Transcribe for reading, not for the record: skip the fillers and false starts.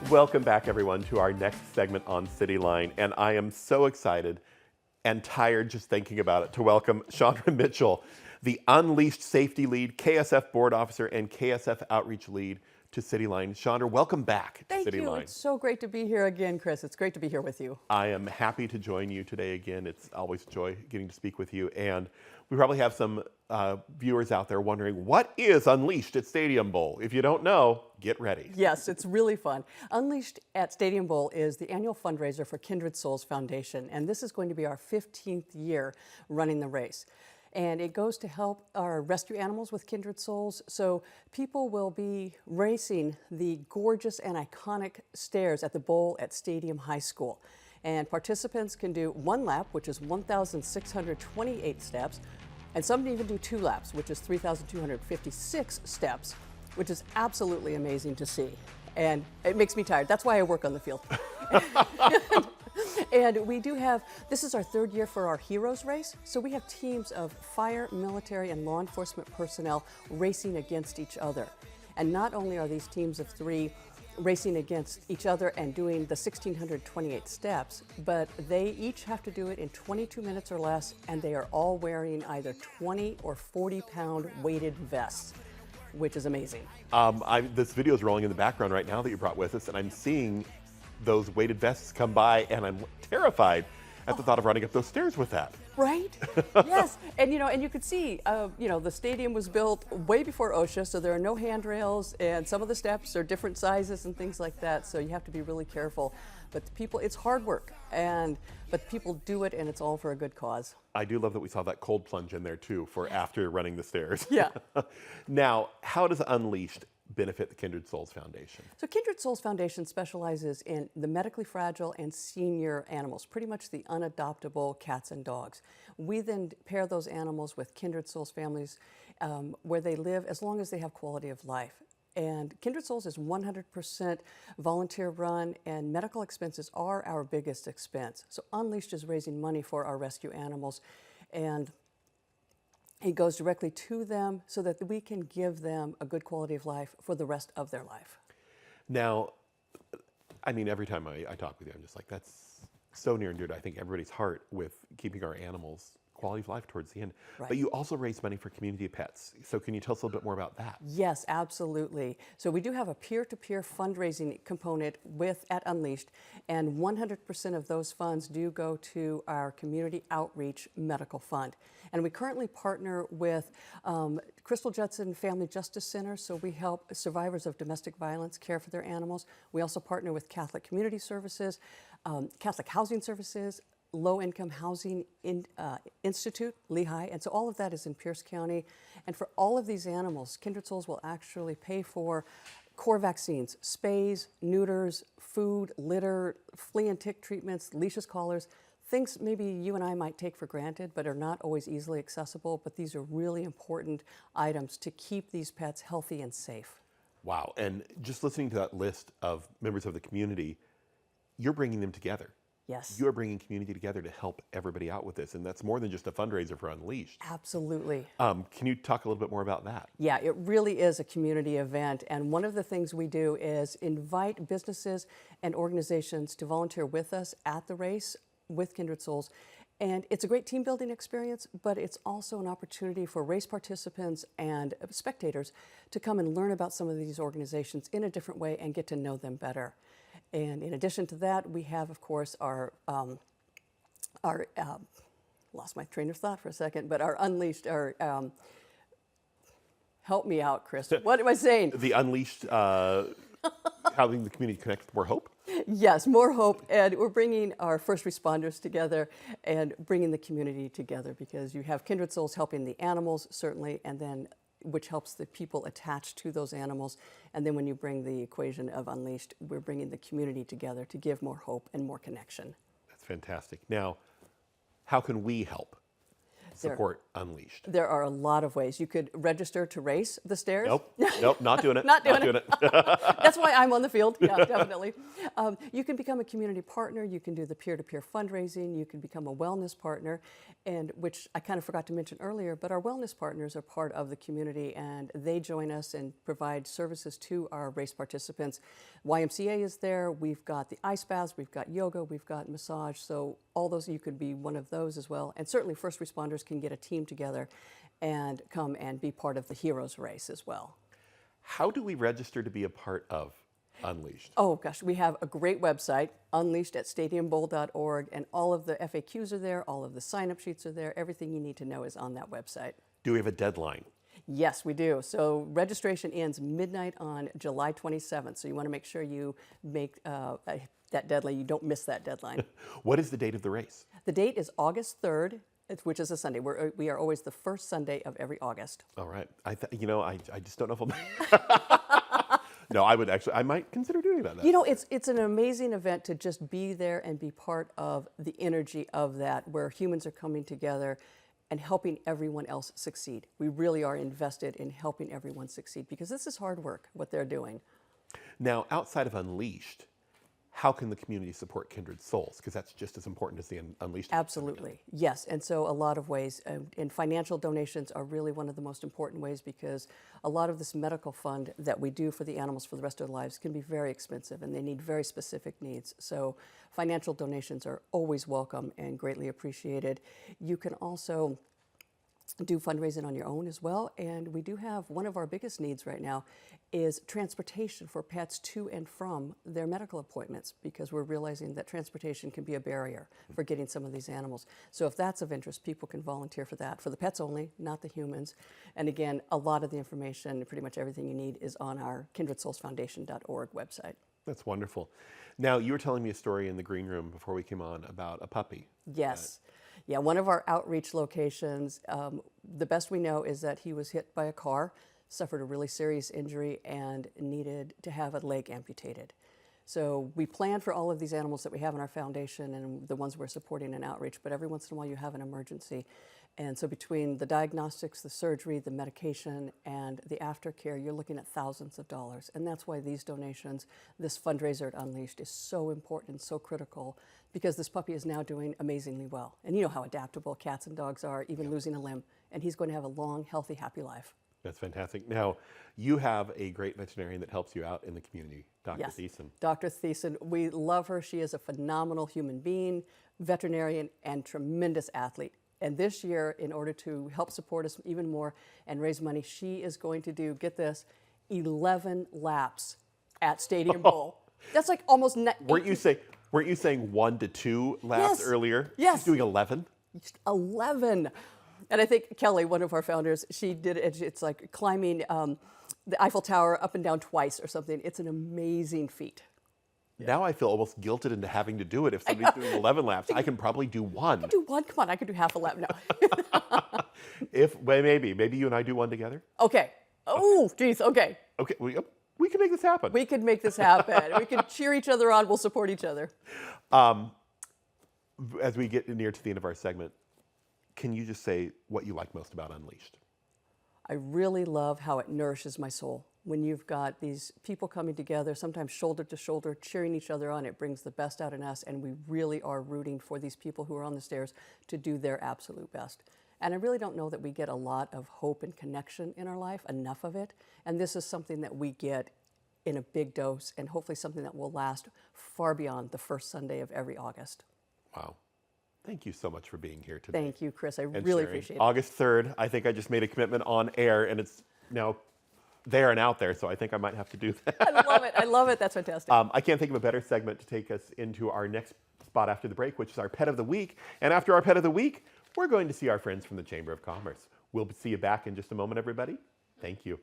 Welcome back, everyone, to our next segment on Cityline. And I am so excited and tired just thinking about it to welcome Chandra Mitchell, the Unleashed Safety Lead, KSF Board Officer, and KSF Outreach Lead to Cityline. Chandra, welcome back to Cityline. Thank you. It's so great to be here again, Chris. It's great to be here with you. I am happy to join you today again. It's always a joy getting to speak with you. And we probably have some viewers out there wondering, what is Unleashed at Stadium Bowl? If you don't know, get ready. Yes, it's really fun. Unleashed at Stadium Bowl is the annual fundraiser for Kindred Souls Foundation, and this is going to be our 15th year running the race. And it goes to help our rescue animals with Kindred Souls. So people will be racing the gorgeous and iconic stairs at the bowl at Stadium High School. And participants can do one lap, which is 1,628 steps, and some even do two laps, which is 3,256 steps, which is absolutely amazing to see. And it makes me tired. That's why I work on the field. And we do have, this is our third year for our Heroes Race. So we have teams of fire, military, and law enforcement personnel racing against each other. And not only are these teams of three racing against each other and doing the 1,628 steps, but they each have to do it in 22 minutes or less, and they are all wearing either 20 or 40-pound weighted vests, which is amazing. This video is rolling in the background right now that you brought with us, and I'm seeing those weighted vests come by, and I'm terrified at the thought of running up those stairs with that. Right? Yes. And you could see, the stadium was built way before OSHA, so there are no handrails, and some of the steps are different sizes and things like that. So you have to be really careful. But it's hard work, but people do it, and it's all for a good cause. I do love that we saw that cold plunge in there too for after running the stairs. Yeah. Now, how does Unleashed benefit the Kindred Souls Foundation? So Kindred Souls Foundation specializes in the medically fragile and senior animals, pretty much the unadoptable cats and dogs. We then pair those animals with Kindred Souls families where they live as long as they have quality of life. And Kindred Souls is 100% volunteer run, and medical expenses are our biggest expense. So Unleashed is raising money for our rescue animals, and it goes directly to them so that we can give them a good quality of life for the rest of their life. Now, I mean, every time I talk with you, I'm just like, that's so near and dear to, I think, everybody's heart with keeping our animals quality of life towards the end. Right. But you also raise money for community pets. So can you tell us a little bit more about that? Yes, absolutely. So we do have a peer-to-peer fundraising component at Unleashed, and 100% of those funds do go to our community outreach medical fund. And we currently partner with Crystal Judson Family Justice Center, so we help survivors of domestic violence care for their animals. We also partner with Catholic Community Services, Catholic Housing Services, Low Income Housing Institute, Lehigh, and so all of that is in Pierce County. And for all of these animals, Kindred Souls will actually pay for core vaccines, spays, neuters, food, litter, flea and tick treatments, leashes, collars, things maybe you and I might take for granted but are not always easily accessible, but these are really important items to keep these pets healthy and safe. Wow, and just listening to that list of members of the community, you're bringing them together. Yes. You're bringing community together to help everybody out with this, and that's more than just a fundraiser for Unleashed. Absolutely. Can you talk a little bit more about that? Yeah, it really is a community event, and one of the things we do is invite businesses and organizations to volunteer with us at the race with Kindred Souls. And it's a great team building experience, but it's also an opportunity for race participants and spectators to come and learn about some of these organizations in a different way and get to know them better. And in addition to that, we have, of course, our lost my train of thought for a second, but our Unleashed, help me out, Chris. What am I saying? The Unleashed, helping the community connect with more hope? Yes, more hope, and we're bringing our first responders together and bringing the community together, because you have Kindred Souls helping the animals, certainly, and then which helps the people attached to those animals. And then when you bring the equation of Unleashed, we're bringing the community together to give more hope and more connection. That's fantastic. Now, how can we help? support Unleashed? There are a lot of ways. You could register to race the stairs. Nope, not doing it. Not doing it. That's why I'm on the field. Yeah, definitely. You can become a community partner. You can do the peer-to-peer fundraising. You can become a wellness partner, and which I kind of forgot to mention earlier, but our wellness partners are part of the community, and they join us and provide services to our race participants. YMCA is there. We've got the ice baths. We've got yoga. We've got massage. So all those, you could be one of those as well. And certainly first responders can get a team together and come and be part of the heroes race as well. How do we register to be a part of Unleashed? Oh gosh, we have a great website, unleashed@stadiumbowl.org, and all of the FAQs are there, all of the sign-up sheets are there, everything you need to know is on that website. Do we have a deadline? Yes, we do. So registration ends midnight on July 27th, so you want to make sure you make that deadline, you don't miss that deadline. What is the date of the race? The date is August 3rd, which is a Sunday. We are always the first Sunday of every August. All right. I just don't know if I'll... No, I might consider doing that. You know, it's an amazing event to just be there and be part of the energy of that, where humans are coming together and helping everyone else succeed. We really are invested in helping everyone succeed because this is hard work, what they're doing. Now, outside of Unleashed, how can the community support Kindred Souls? Because that's just as important as the Unleashed. Absolutely, yes. And so a lot of ways, and financial donations are really one of the most important ways because a lot of this medical fund that we do for the animals for the rest of their lives can be very expensive and they need very specific needs. So financial donations are always welcome and greatly appreciated. You can also do fundraising on your own as well, and we do have one of our biggest needs right now is transportation for pets to and from their medical appointments because we're realizing that transportation can be a barrier for getting some of these animals. So if that's of interest, people can volunteer for that, for the pets only, not the humans. And again, a lot of the information, pretty much everything you need is on our kindredsoulsfoundation.org website. That's wonderful. Now, you were telling me a story in the green room before we came on about a puppy. Yes. Yeah, one of our outreach locations, the best we know is that he was hit by a car, suffered a really serious injury, and needed to have a leg amputated. So we plan for all of these animals that we have in our foundation and the ones we're supporting in outreach, but every once in a while you have an emergency. And so between the diagnostics, the surgery, the medication, and the aftercare, you're looking at thousands of dollars. And that's why these donations, this fundraiser at Unleashed is so important and so critical because this puppy is now doing amazingly well. And you know how adaptable cats and dogs are, even losing a limb. And he's going to have a long, healthy, happy life. That's fantastic. Now, you have a great veterinarian that helps you out in the community, Dr. Yes, Thiessen. Dr. Thiessen, we love her. She is a phenomenal human being, veterinarian, and tremendous athlete. And this year, in order to help support us even more and raise money, she is going to do, get this, 11 laps at Stadium Bowl. That's like almost... Weren't you saying 1 to 2 laps earlier? Yes. She's doing 11? 11. And I think Kelly, one of our founders, she did it. It's like climbing the Eiffel Tower up and down twice or something. It's an amazing feat. Now I feel almost guilted into having to do it. If somebody's doing 11 laps, I can probably do 1. I can do 1. Come on, I could do half a lap now. Maybe you and I do 1 together. Okay. Oh, geez. Okay. Okay. We can make this happen. We could make this happen. We could cheer each other on. We'll support each other. As we get near to the end of our segment, can you just say what you like most about Unleashed? I really love how it nourishes my soul. When you've got these people coming together, sometimes shoulder to shoulder, cheering each other on, it brings the best out in us, and we really are rooting for these people who are on the stairs to do their absolute best. And I really don't know that we get a lot of hope and connection in our life, enough of it, and this is something that we get in a big dose, and hopefully something that will last far beyond the first Sunday of every August. Wow. Thank you so much for being here today. Thank you, Chris. I really appreciate it. August 3rd, I think I just made a commitment on air, and it's now there and out there, so I think I might have to do that. I love it. I love it. That's fantastic. I can't think of a better segment to take us into our next spot after the break, which is our Pet of the Week. And after our Pet of the Week, we're going to see our friends from the Chamber of Commerce. We'll see you back in just a moment, everybody. Thank you.